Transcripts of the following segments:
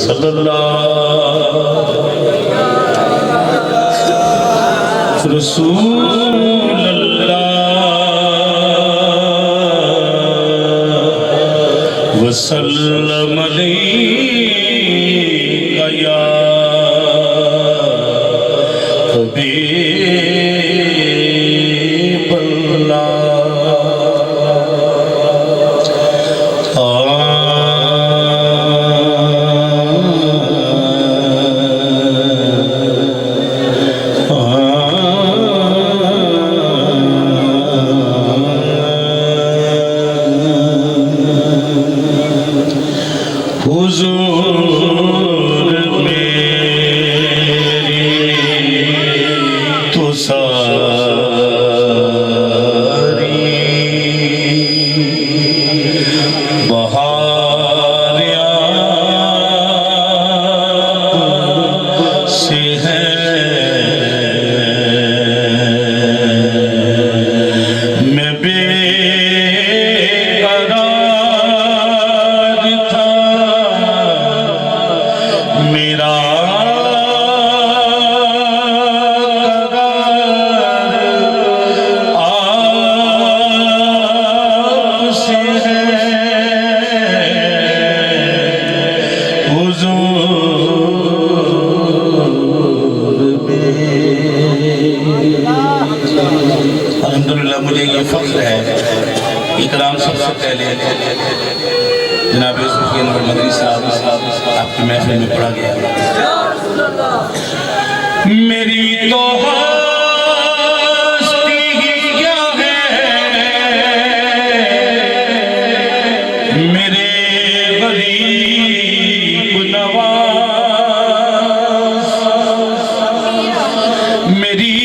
सल्लल्लाहु रसूलल्लाह वसल्लम अलैका या हबीबल्लाह। हुजूर मेरी तो सारी बहारियाँ से है, मैं बेकरार था, मेरा आपसे है। अल्हम्दुलिल्लाह मुझे ये फख्र है, इकराम सबसे पहले जनाब सूफी अनवर मदनी साहब आपकी महफिल में पढ़ा गया। मेरी तो हस्ती क्या है, मेरे गरीब नवाज, मेरी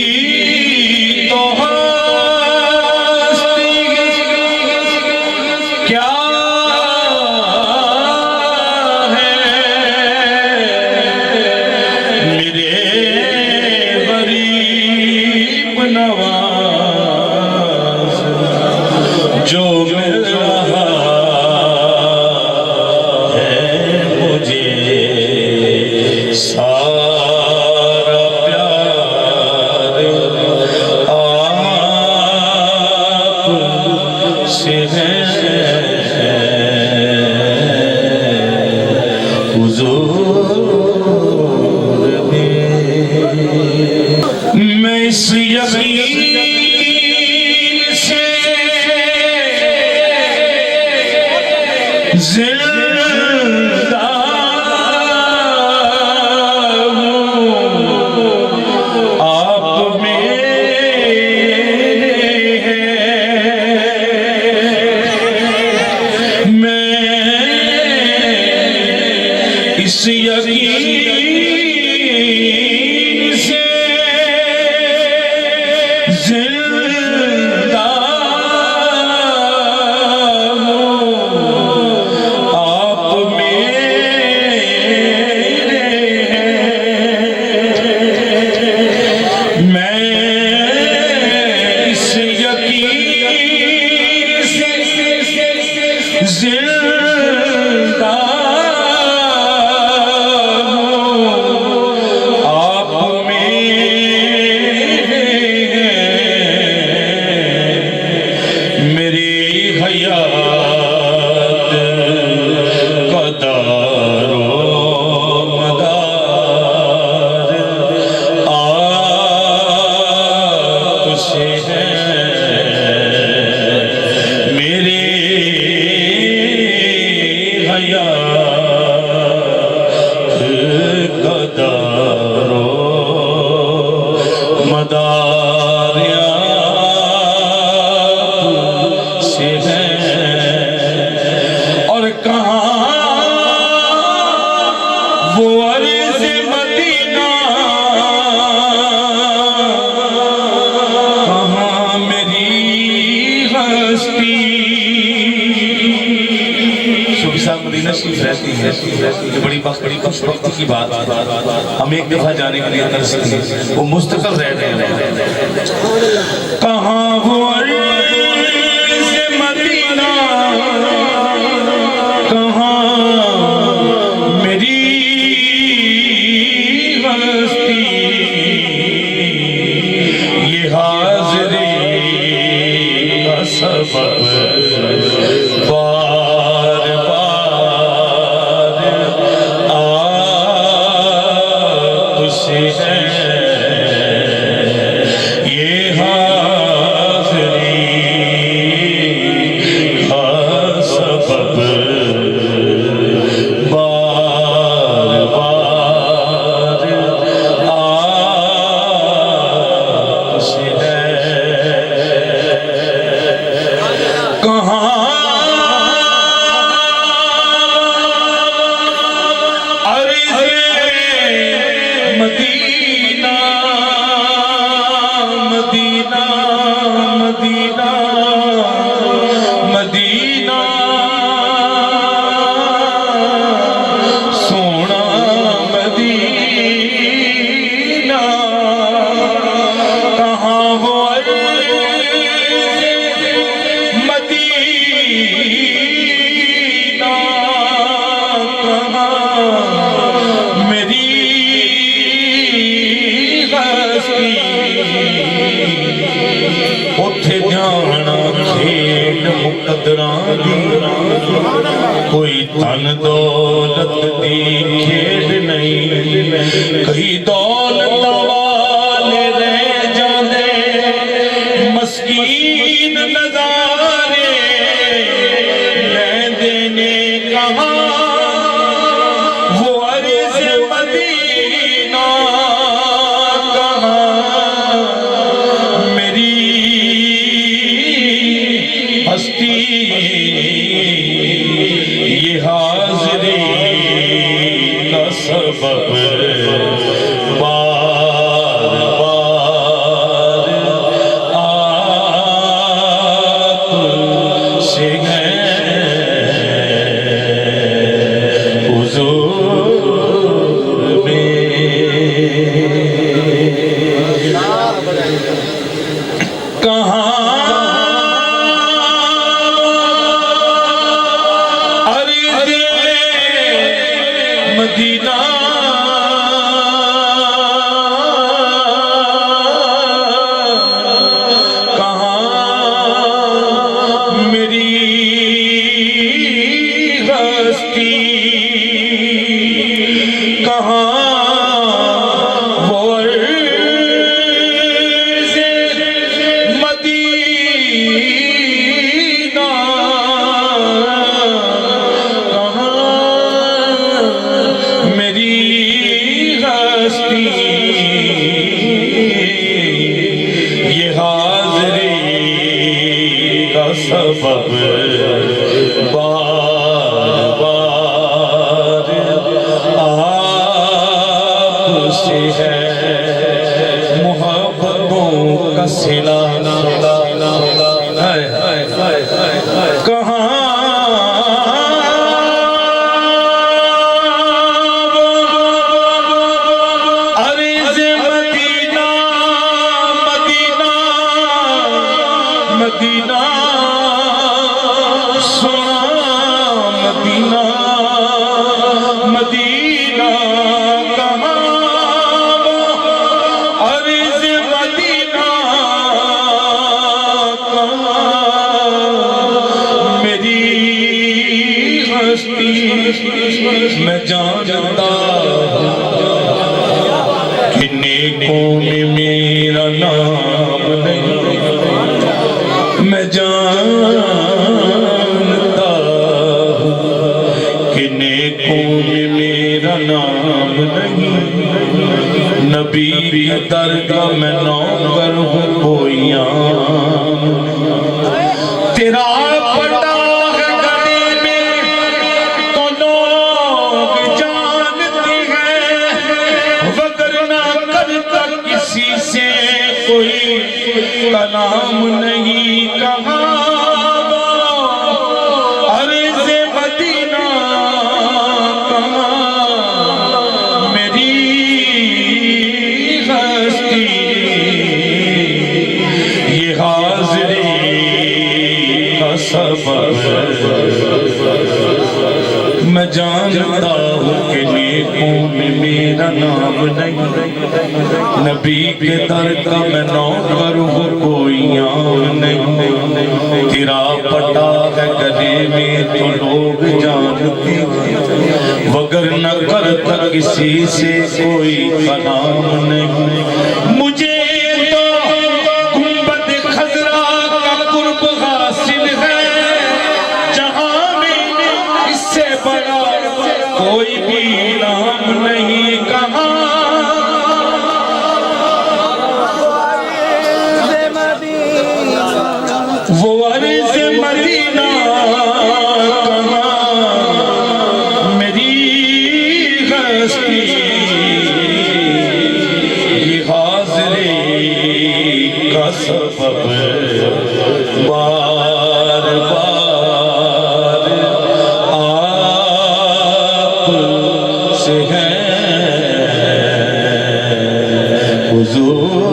तो हस्ती क्या जो मिल रहा है मुझे सारा प्यार आपसे है। हुजूर मैं इस यकीन जिंदा आप मेरे हैं, मैं इस यकीन से जिंदा जिंदा आप मेरे मेरी हयात का दारो मदार आपसे है। मदारिया से है और कहाँ वो अर्ज़ मदीना, कहाँ मेरी हस्ती। सूफी साहब मदीना शरीफ रहती है, ये बड़ी खुशबख्ती की बात। हम एक दफा जाने के लिए तरस थे, वो मुस्तकिल रह रहे हैं। कहाँ वो अर्ज़ मदीना, कहाँ मेरी मेरी हस्ती उथे जाना खेड मुकदरां दी कोई धन दौलत दी खेड नहीं कई दौलत वाले रह जाते मस्कीन नजारे लेंदे ने कहां वो अर्ज़ मदीना कहां मेरी हस्ती ये हाज़री का सबब बार बार आप से है हुज़ूर में कहाँ मदीना कहाँ मेरी हस्ती कहाँ वो अर्ज़ मदीना ये हाज़री का सबब बार बार आपसे है मोहब्बतों का सिला कहाँ मदीना सोना मदीना मदीना कहाँ अर्ज़ मदीना कहाँ मेरी हस्ती मैं जानता कि नेकों में मेरा नाम नहीं मैं जानता कि नेकों में मेरा नाम नहीं नबी दर का मैं नौकर हूँ कोई आम तेरा पता है गले में तो लोग जानते हैं वगरना करता किसी से कोई कलाम नहीं कहा अर्ज़ मदीना कहा मेरी हस्ती ये हाज़री का सबब मैं जानता हूँ कि नेकों में मेरा नाम नहीं नबी के दर का मैं नौकर हूँ कोई आम नहीं तेरा पता है गले में तो लोग जानते वगर न करता किसी से कोई कलाम नहीं मुझे तो गुंबद खजरा का कुर्ब हासिल है जहाँ में इससे बड़ा कोई भी नाम नहीं कहाँ वो अर्ज़ मदीना कहाँ मेरी हस्ती ये हाज़री का सबब बार बार आप से है हुज़ूर